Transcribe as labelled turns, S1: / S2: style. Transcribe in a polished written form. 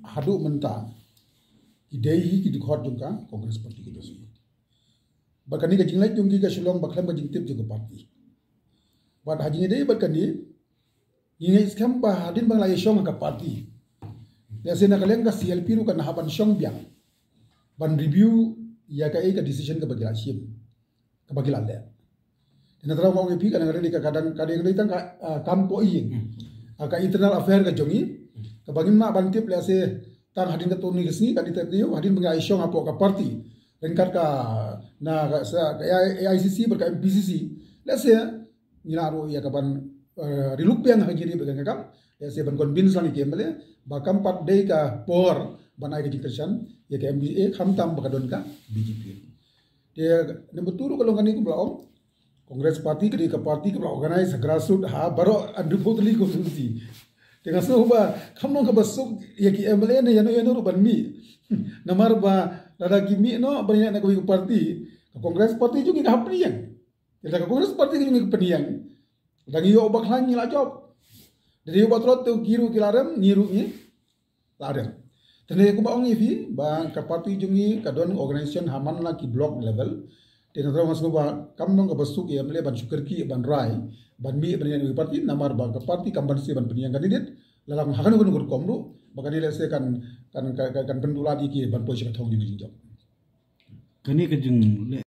S1: hadu mentah idei ki dikhot jungka Kongres Parti kita sini. Bakani ka jinglai jungki ka Shillong baklam ka jingtip juga parti. Bad haji idei bakani ingai skam ba hadin bang lai shong ka parti. Ya sena kalian ka CLP ru kan haban shong biang. Ban review ya ka ka decision ka bagi asim. Ka bagi lalle. Ina tara mau ngepi kan ngari ka kadang tang kampo ing. Ka internal affair ka jongi ka bagi ma bantip le se tang hadin ka tuni kesni ka ditetio hadin bang ai shong apo ka parti. Rengkat ka na ka AICC berka MPCC. Le se ngilaro ya ka ban riluk piang hajiri bagang kam ya se ban convince lang ikem bale bakam pat day ka por banai ka jikirsan ya ka MBA khamtam bakadon ka BJP dia number 2 kalau ngani ku blaom Kongres Parti ka parti ka organize grassroots ha baro andu potli ko sunti dengan so ba khamno ka basuk ya ki MLA ne yano ban mi namar ba lada ki mi no banyak na ko parti ka Kongres Parti juga ka hapniang ya ka Kongres Parti juga ka peniang dan iyo obak lang nila job. Dari iyo batrot tu kiru kilarem ngiru ni larem. Tene ko baong ifi ba ka parti jungi ka don organization haman la ki block level. Tene tro mas ba kam nong ka basuk ya mele ban syukur ki ban rai ban mi ban yang parti namar ba ka parti kamban si ban peniang kandidat lalang hakan ko ngur komru bakani le se kan pendula di ki ban posisi ka thong di job.
S2: Kani ka jung